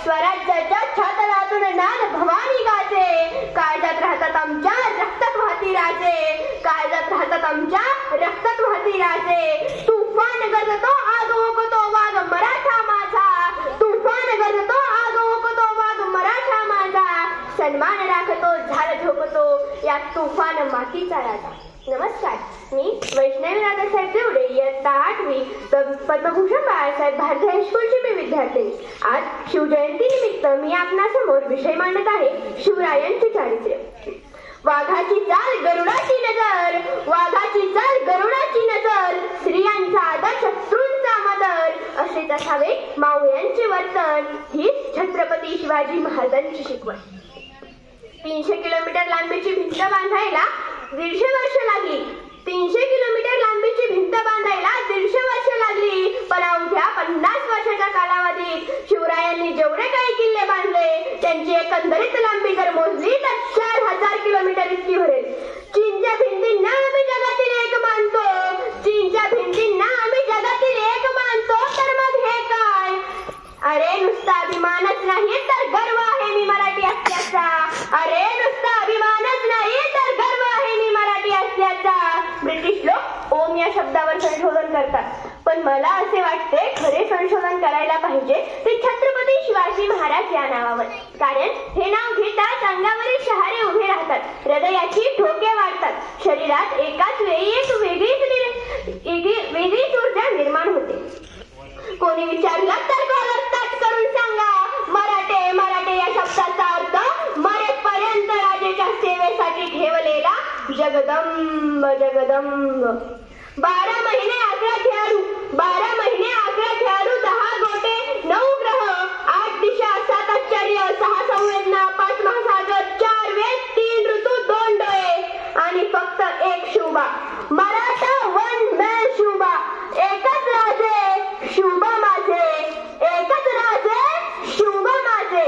स्वराज्याच्या छातलातून नाद भवानी गाजे, काळजात राहतात आमच्या रक्तात वाहती राजे, काळजात राहतात आमच्या रक्तात वाहती राजे. तुफान गरजतो आग ओकतो वाघ मराठा माझा, तुफान गरजतो आग ओकतो वाघ मराठा माझा, सन्मान राखतो झाड झोपतो या तुफान मातीचा राजा. नमस्कार, मी वैष्णवी दादासाहेब देवडे, इयत्ता 8वी, पद्मभूषण बाळासाहेब भारती हायस्कूलची मी विद्यार्थिनी. आज शिवजयंती निमित्त मी आपणासमोर विषय मांडत आहे शिवरायांचे चारित्र्य. वाघाची चाल गरुडाची नजर, वाघाची चाल गरुडाची नजर, स्त्रियांचा आदर शत्रूंचा मदर, असेच असावे मावळ्यांचे वर्तन, ही छत्रपती शिवाजी महाराजांची शिकवण. 300 किलोमीटर लांबीची भिंत बांधायला 150 वर्ष लागली. 300 किलोमीटर लांबीची भिंत बांधायला 150 वर्ष लागली. पण अवघ्या 50 वर्षाच्या कालावधीत शिवरायांनी जेवढे काही किल्ले बांधले त्यांची एकंदरीत लांबी जर मोजली तर 4000 किलोमीटर इतकी भरेल. चीनच्या भिंतींना आम्ही जगातील एक मानतो, चीनच्या भिंतींना आम्ही जगातील एक मानतो, तर मग हे काय? अरे नुसता अभिमानच नाही तर गर्व आहे मी मराठी असल्याचा. अरे नुसता अभिमानच नाही तर गर्व आहे मी मराठी असल्याचा. ब्रिटिश लोक ओम या शब्दावर संशोधन करतात, पण मला असे वाटते खरे संशोधन करायला पाहिजे ते छत्रपती शिवाजी महाराज या नावावर. कारण हे नाव घेताच अंगावरील शहारे उभे राहतात, हृदयाची ठोके वाढतात, शरीरात एकाच वेळी एक वेगळीच ऊर्जा निर्माण होते. कोणी विचारलं तर कॉलर ताट करून सांगा, मराठे मराठे या शब्दाचा अर्थ मरेपर्यंत राजेच्या सेवेसाठी ठेवलेला जगदंब जगदंब. 12 महिने 11 खेळाडू, 12 महिने 11 खेळाडू, 10 गोटे, 9 ग्रह, 8 दिशा, 7 आश्चर्य, 6 संवेदना, 5 महासागर, 4 वेद, 3 ऋतू, 2 डोळे आणि फक्त एक शिवबा. Maratha one man Shivba. एकच राजे शिवबा माझे, एकच राजे शिवबा माझे.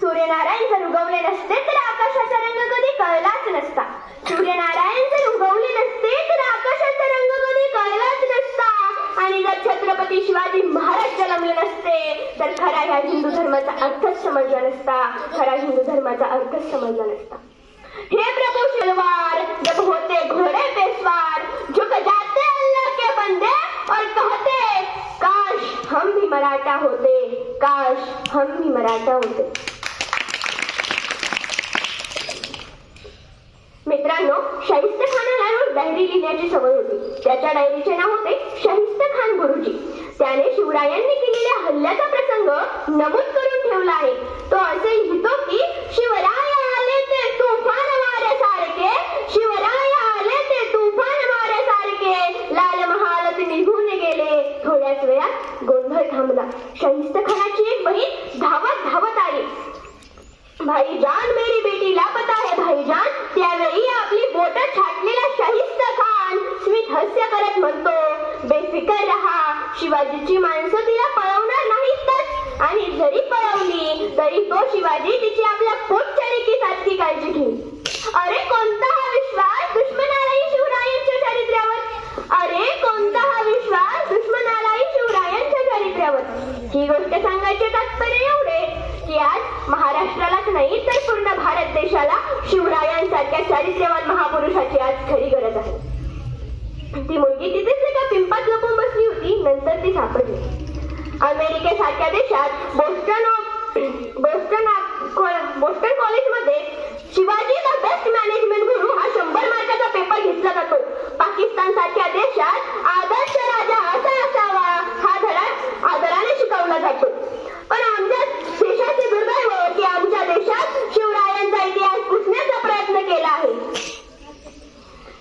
सूर्यनारायण जर उगवले नसते तर आकाशाचा रंग कधी कळलाच नसता. सूर्यनारायण जर उगवले नसते तर आकाशाचा रंग कधी कळलाच नसता. आणि जर छत्रपती शिवाजी महाराज जन्मले नसते तर खरा ह्या हिंदू धर्माचा अर्थच समजला नसता, खरा हिंदू धर्माचा अर्थच समजला नसता. हे प्रभू शलवार जब होते घोड़े पे सवार, झुक जाते अल्लाह के बंदे और कहते काश हम भी मराठा होते, काश हम भी मराठा होते. मित्रांनो, शाहिस्ते खानाला रोज डायरी लिहिण्याची सवय होती. त्याच्या डायरीचे नाव होते शाहिस्ते खान गुरुजी. त्याने शिवरायांनी केलेल्या हल्ल्याचा प्रसंग नमूद करून ठेवला आहे. तो असे लिहितो की शिवराय आले ते तुफान वाऱ्यासारखे, शिवराय आले ते तुफान वाऱ्यासारखे, लाल महालत निघून गेले. थोड्याच वेळात गोंधळ थांबला. शाहिस्ते खानाची एक बहीण धावत धावत आली. भाईजान मेरी बेटी लापता है भाईजान. त्यावेळी आपली बोट छाटलेला शाहिस्ते खान स्मित हास्य करत म्हणतो, बेफिकर रहा, शिवाजीची माणसं तिला पळवणार नाहीतच, आणि जरी पळवली तरी तो शिवाजी तिची आपल्या पोटचळीकीसारखी काळजी घेईल. अरे कोणता हा विश्वास दुश्मनालाही शिवरायांच्या चारित्र्यावर, अरे कोणता हा विश्वास दुश्मनालाही शिवरायांच्या चारित्र्यावर. ही गोष्ट सांगायचे तात्पर्य एवढे की आज महाराष्ट्रालाच नाही तर पूर्ण भारत देशाला शिवरायांसारख्या चारित्र्यवान महापुरुषाची आज खरी गरज आहे. ती मुलगी तिथेच एका पिंपात लपून बसली होती. नंतर ती सापडली. अमेरिकेसारख्या देशात बोस्टन कॉलेजमध्ये शिवाजी द बेस्ट मॅनेजमेंट गुरु हा 100 मार्काचा पेपर घेतला जातो. पाकिस्तान सारख्या देशात आदर्श राजा असा असावा हा धडा आदराने शिकवला जातो. पण आमच्या देशाचे दुर्दैव की आमच्या देशात शिवरायांचा इतिहास पुसण्याचा प्रयत्न केला आहे.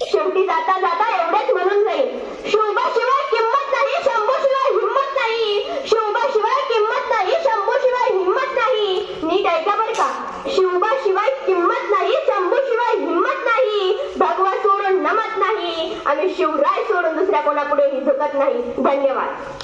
शेवटी जाता जाता एवढेच म्हणून जाईल, शिवबाशिवाय किंमत नाही, शंभूशिवाय हिंमत नाही, शिवबाशिवाय किंमत नाही, शंभूशिवाय हिंमत नाही. नीट ऐका बरं का, शिवबाशिवाय किंमत नाही, शंभूशिवाय हिंमत नाही, भगवा सोडून नमत नाही, आणि शिवराय सोडून दुसऱ्या कोणापुढेही झुकत नाही. धन्यवाद.